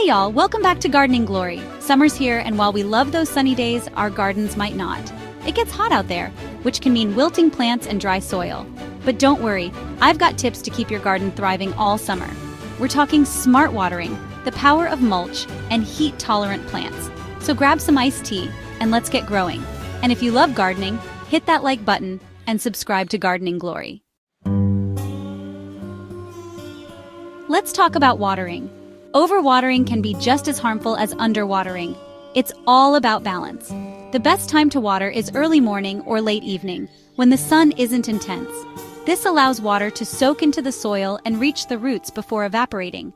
Hey y'all, welcome back to Gardening Glory. Summer's here, and while we love those sunny days, our gardens might not. It gets hot out there, which can mean wilting plants and dry soil. But don't worry, I've got tips to keep your garden thriving all summer. We're talking smart watering, the power of mulch, and heat-tolerant plants. So grab some iced tea, and let's get growing. And if you love gardening, hit that like button and subscribe to Gardening Glory. Let's talk about watering. Overwatering can be just as harmful as underwatering. It's all about balance. The best time to water is early morning or late evening, when the sun isn't intense. This allows water to soak into the soil and reach the roots before evaporating.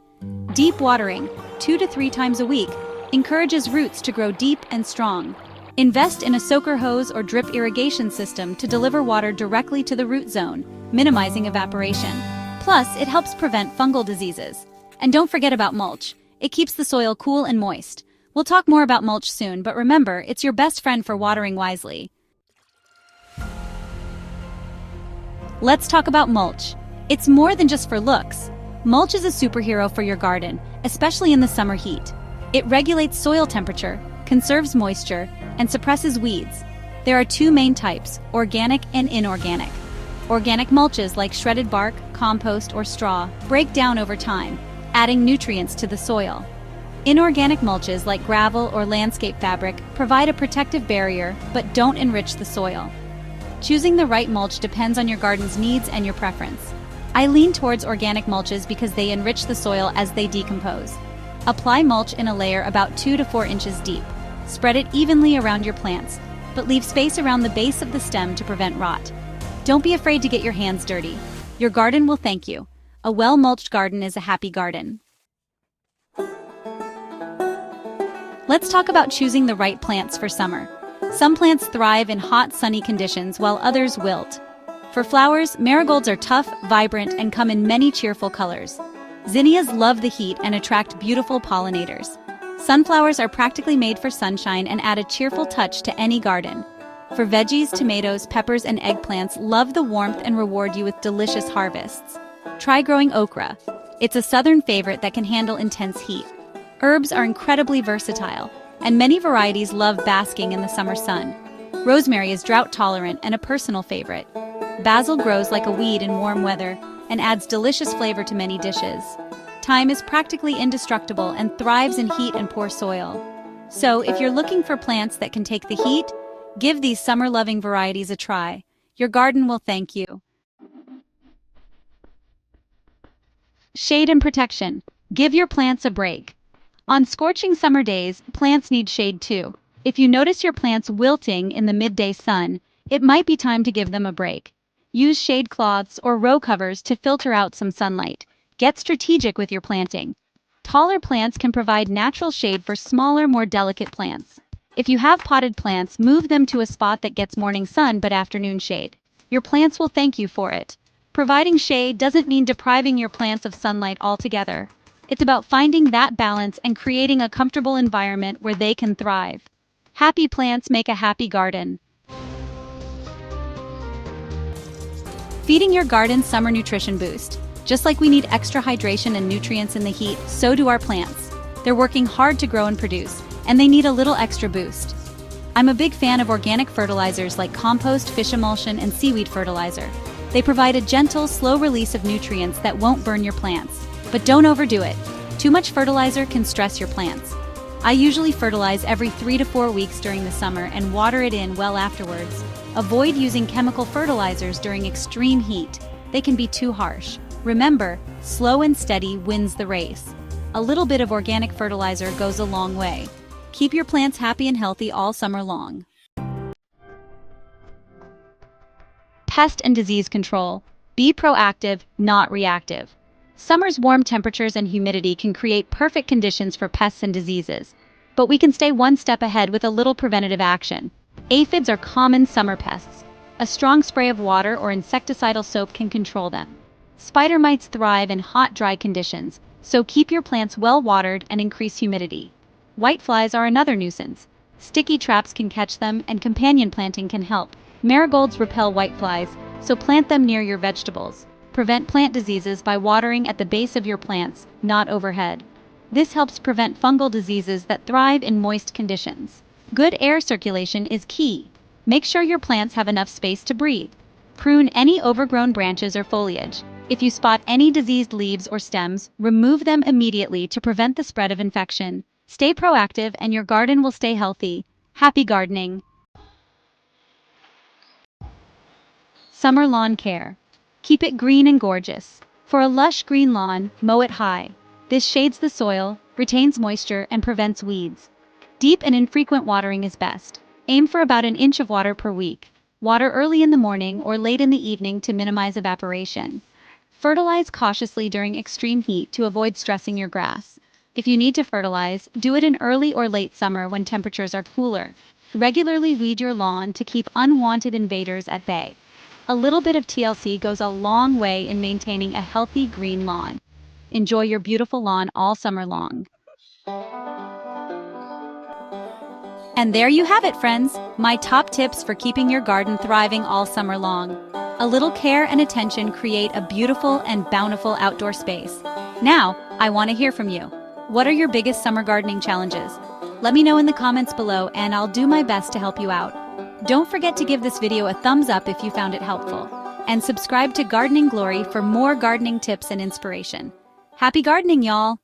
Deep watering, 2 to 3 times a week, encourages roots to grow deep and strong. Invest in a soaker hose or drip irrigation system to deliver water directly to the root zone, minimizing evaporation. Plus, it helps prevent fungal diseases. And don't forget about mulch. It keeps the soil cool and moist. We'll talk more about mulch soon, but remember, it's your best friend for watering wisely. Let's talk about mulch. It's more than just for looks. Mulch is a superhero for your garden, especially in the summer heat. It regulates soil temperature, conserves moisture, and suppresses weeds. There are 2 main types, organic and inorganic. Organic mulches like shredded bark, compost, or straw break down over time, adding nutrients to the soil. Inorganic mulches like gravel or landscape fabric provide a protective barrier but don't enrich the soil. Choosing the right mulch depends on your garden's needs and your preference. I lean towards organic mulches because they enrich the soil as they decompose. Apply mulch in a layer about 2 to 4 inches deep. Spread it evenly around your plants, but leave space around the base of the stem to prevent rot. Don't be afraid to get your hands dirty. Your garden will thank you. A well-mulched garden is a happy garden. Let's talk about choosing the right plants for summer. Some plants thrive in hot, sunny conditions while others wilt. For flowers, marigolds are tough, vibrant, and come in many cheerful colors. Zinnias love the heat and attract beautiful pollinators. Sunflowers are practically made for sunshine and add a cheerful touch to any garden. For veggies, tomatoes, peppers, and eggplants love the warmth and reward you with delicious harvests. Try growing okra. It's a southern favorite that can handle intense heat. Herbs are incredibly versatile, and many varieties love basking in the summer sun. Rosemary is drought-tolerant and a personal favorite. Basil grows like a weed in warm weather and adds delicious flavor to many dishes. Thyme is practically indestructible and thrives in heat and poor soil. So, if you're looking for plants that can take the heat, give these summer-loving varieties a try. Your garden will thank you. Shade and protection. Give your plants a break. On scorching summer days, plants need shade too. If you notice your plants wilting in the midday sun, it might be time to give them a break. Use shade cloths or row covers to filter out some sunlight. Get strategic with your planting. Taller plants can provide natural shade for smaller, more delicate plants. If you have potted plants, move them to a spot that gets morning sun but afternoon shade. Your plants will thank you for it. Providing shade doesn't mean depriving your plants of sunlight altogether. It's about finding that balance and creating a comfortable environment where they can thrive. Happy plants make a happy garden. Feeding your garden summer nutrition boost. Just like we need extra hydration and nutrients in the heat, so do our plants. They're working hard to grow and produce, and they need a little extra boost. I'm a big fan of organic fertilizers like compost, fish emulsion, and seaweed fertilizer. They provide a gentle, slow release of nutrients that won't burn your plants. But don't overdo it. Too much fertilizer can stress your plants. I usually fertilize every 3 to 4 weeks during the summer and water it in well afterwards. Avoid using chemical fertilizers during extreme heat. They can be too harsh. Remember, slow and steady wins the race. A little bit of organic fertilizer goes a long way. Keep your plants happy and healthy all summer long. Pest and disease control. Be proactive, not reactive. Summer's warm temperatures and humidity can create perfect conditions for pests and diseases. But we can stay one step ahead with a little preventative action. Aphids are common summer pests. A strong spray of water or insecticidal soap can control them. Spider mites thrive in hot, dry conditions, so keep your plants well watered and increase humidity. Whiteflies are another nuisance. Sticky traps can catch them, and companion planting can help. Marigolds repel whiteflies, so plant them near your vegetables. Prevent plant diseases by watering at the base of your plants, not overhead. This helps prevent fungal diseases that thrive in moist conditions. Good air circulation is key. Make sure your plants have enough space to breathe. Prune any overgrown branches or foliage. If you spot any diseased leaves or stems, remove them immediately to prevent the spread of infection. Stay proactive and your garden will stay healthy. Happy gardening! Summer lawn care. Keep it green and gorgeous. For a lush green lawn, mow it high. This shades the soil, retains moisture, and prevents weeds. Deep and infrequent watering is best. Aim for about an inch of water per week. Water early in the morning or late in the evening to minimize evaporation. Fertilize cautiously during extreme heat to avoid stressing your grass. If you need to fertilize, do it in early or late summer when temperatures are cooler. Regularly weed your lawn to keep unwanted invaders at bay. A little bit of TLC goes a long way in maintaining a healthy green lawn. Enjoy your beautiful lawn all summer long. And there you have it, friends, my top tips for keeping your garden thriving all summer long. A little care and attention create a beautiful and bountiful outdoor space. Now, I want to hear from you. What are your biggest summer gardening challenges? Let me know in the comments below and I'll do my best to help you out. Don't forget to give this video a thumbs up if you found it helpful. And subscribe to Gardening Glory for more gardening tips and inspiration. Happy gardening, y'all!